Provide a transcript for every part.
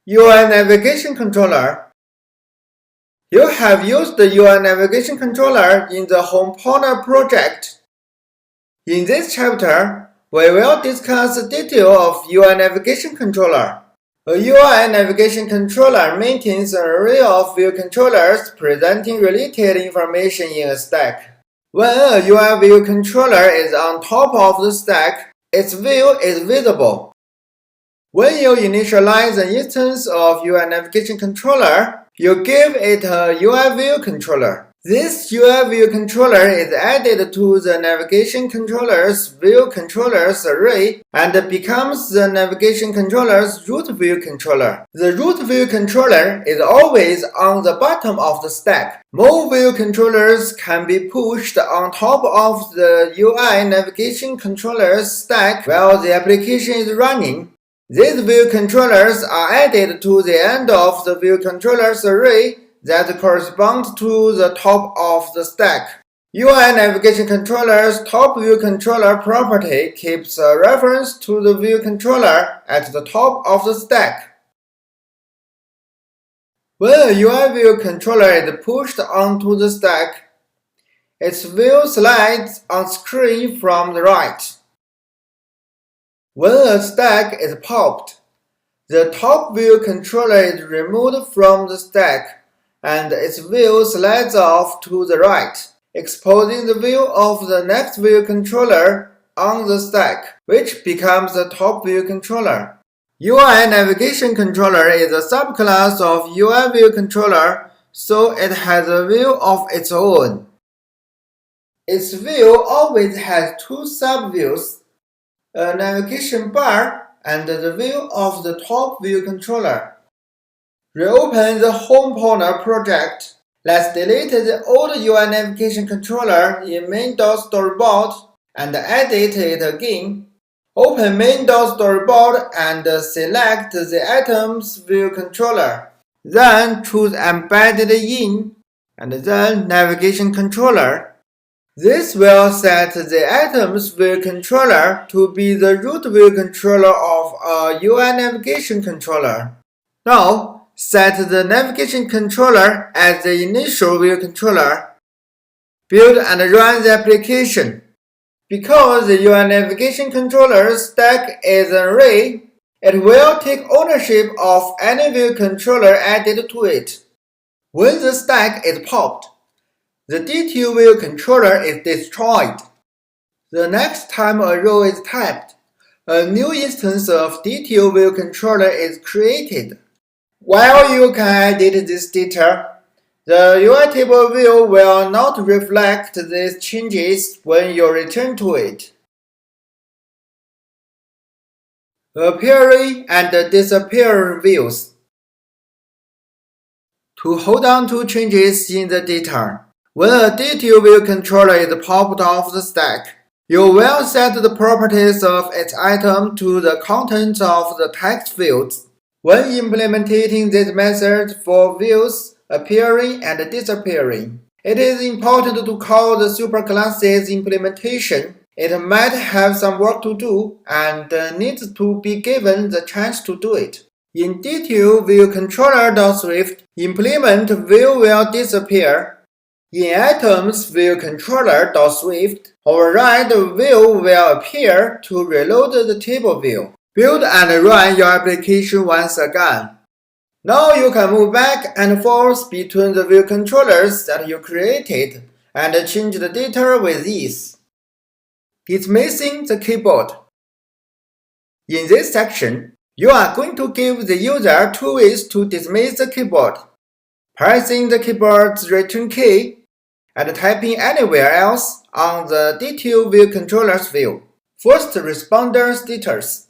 UI Navigation Controller. You have used the UI Navigation Controller in the Home Corner project. In this chapter, we will discuss the detail of UI Navigation Controller. A UI Navigation Controller maintains an array of view controllers presenting related information in a stack. When a UI view controller is on top of the stack, its view is visible. When you initialize an instance of UI Navigation Controller, you give it a UI View Controller. This UI View Controller is added to the Navigation Controller's View Controllers array and becomes the Navigation Controller's Root View Controller. The Root View Controller is always on the bottom of the stack. More view controllers can be pushed on top of the UI Navigation Controller's stack while the application is running. These view controllers are added to the end of the view controllers array that correspond to the top of the stack. UI Navigation Controller's top view controller property keeps a reference to the view controller at the top of the stack. When a UI view controller is pushed onto the stack, its view slides on screen from the right. When a stack is popped, the top view controller is removed from the stack and its view slides off to the right, exposing the view of the next view controller on the stack, which becomes the top view controller. UI Navigation Controller is a subclass of UI View Controller, so it has a view of its own. Its view always has two subviews, a navigation bar and the view of the top view controller. Reopen the Home Corner project. Let's delete the old UI Navigation Controller in main.storyboard and edit it again. Open main.storyboard and select the Items View Controller. Then choose Embedded In and then Navigation Controller. This will set the Items View Controller to be the root view controller of a UI Navigation Controller. Now, set the Navigation Controller as the initial view controller. Build and run the application. Because the UI Navigation Controller's stack is an array, it will take ownership of any view controller added to it. When the stack is popped, the D2 view controller is destroyed. The next time a row is tapped, a new instance of D2 view controller is created. While you can edit this data, the UI table view will not reflect these changes when you return to it. Appearing and disappearing views. To hold on to changes in the data, when a D2 view controller is popped off the stack, you will set the properties of its item to the content of the text fields. When implementing this method for views appearing and disappearing, it is important to call the superclasses implementation. It might have some work to do and needs to be given the chance to do it. In D2 view controller.swift, implement view will disappear. In items view controller.swift, override view will appear to reload the table view. Build and run your application once again. Now you can move back and forth between the view controllers that you created and change the data with ease. Dismissing the keyboard. In this section, you are going to give the user two ways to dismiss the keyboard: pressing the keyboard's return key and typing anywhere else on the D2 view controller's view. First responder status.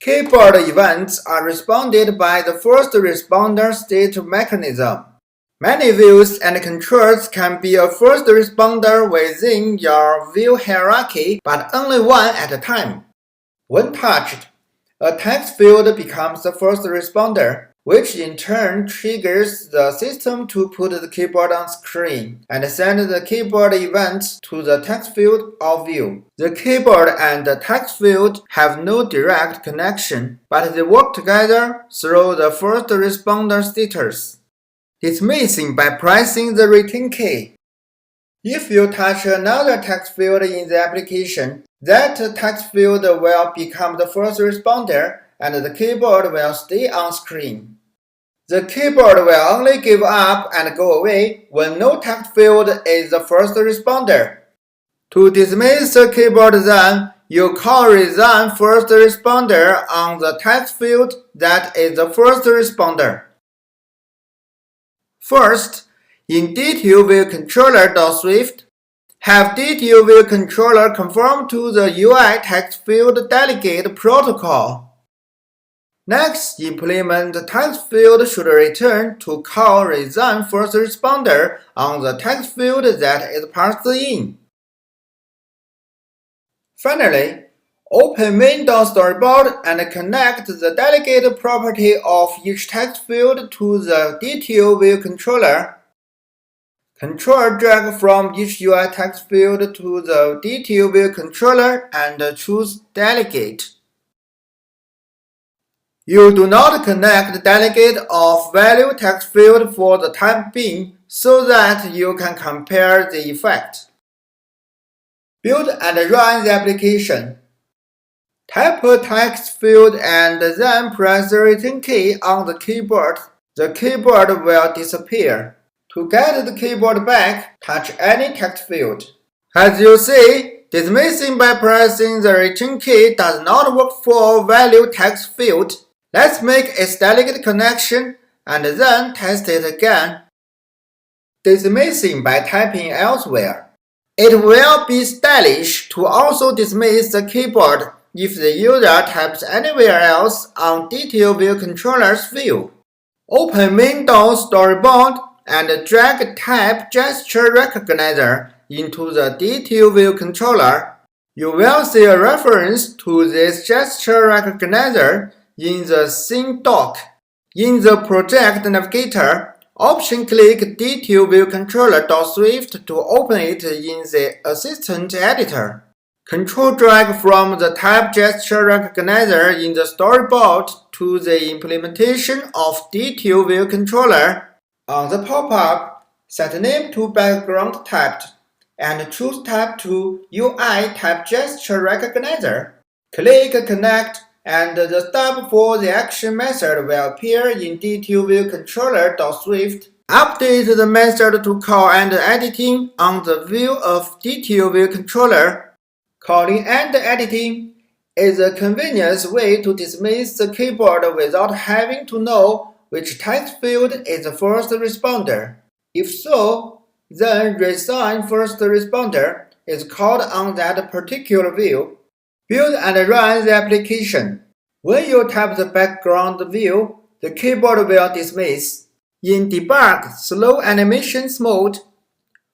Keyboard events are responded by the first responder state mechanism. Many views and controls can be a first responder within your view hierarchy, but only one at a time. When touched, a text field becomes the first responder. which in turn triggers the system to put the keyboard on screen and send the keyboard event to the text field of view. The keyboard and the text field have no direct connection, but they work together through the first responder status, dismissing by pressing the return key. If you touch another text field in the application, that text field will become the first responder and the keyboard will stay on screen. The keyboard will only give up and go away when no text field is the first responder. To dismiss the keyboard then, you call resign first responder on the text field that is the first responder. First, in DTOViewController.Swift, have DTOViewController conform to the UI text field delegate protocol. Next, implement the text field should return to call resign first responder on the text field that is passed in. Finally, open main.storyboard and connect the delegate property of each text field to the DTOViewController. Control drag from each UI text field to the DTOViewController and choose delegate. You do not connect the delegate of value text field for the time being so that you can compare the effect. Build and run the application. Type a text field and then press the return key on the keyboard. The keyboard will disappear. To get the keyboard back, touch any text field. As you see, dismissing by pressing the return key does not work for value text field. Let's make a delegate connection and then test it again. Dismissing by typing elsewhere. It will be stylish to also dismiss the keyboard if the user types anywhere else on DTOViewController's view. Open main.storyboard and drag type gesture recognizer into the DTOViewController. You will see a reference to this gesture recognizer in the scene doc. In the project navigator, option-click DTOViewController.Swift to open it in the assistant editor. Control-drag from the type gesture recognizer in the storyboard to the implementation of DTOViewController. On the pop-up, set name to background typed and choose type to UI type gesture recognizer. Click Connect and the stub for the action method will appear in DTOViewController.Swift. Update the method to call and editing on the view of DTOViewController. Calling and editing is a convenient way to dismiss the keyboard without having to know which text field is the first responder. If so, then resign first responder is called on that particular view. Build and run the application. When you tap the background view, the keyboard will dismiss. In debug slow animations mode,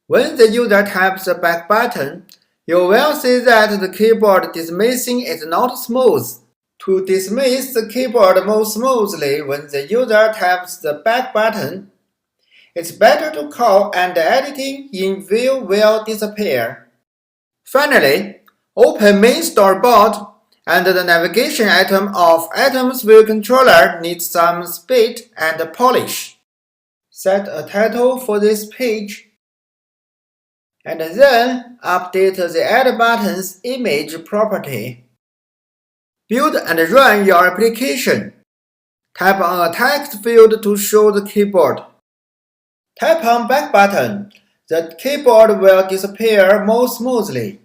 when the user taps the back button, you will see that the keyboard dismissing is not smooth. To dismiss the keyboard more smoothly when the user taps the back button, it's better to call and editing in view will disappear. Finally, open main storyboard and the navigation item of Items View Controller needs some speed and polish. Set a title for this page and then update the Add Button's image property. Build and run your application. Tap on a text field to show the keyboard. Tap on back button. The keyboard will disappear more smoothly.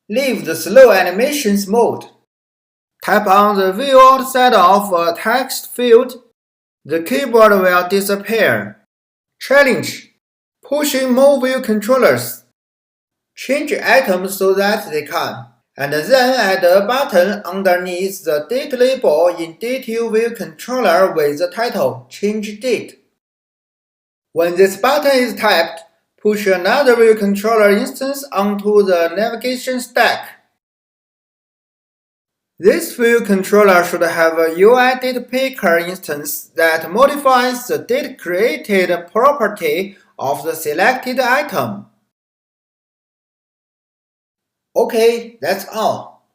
Leave the slow animations mode. Tap on the view outside of a text field. The keyboard will disappear. Challenge: pushing more view controllers. Change items so that they can, and then add a button underneath the date label in DTOViewController with the title Change Date. When this button is tapped, push another view controller instance onto the navigation stack. This view controller should have a UI data picker instance that modifies the data created property of the selected item. Okay, that's all.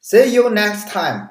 See you next time.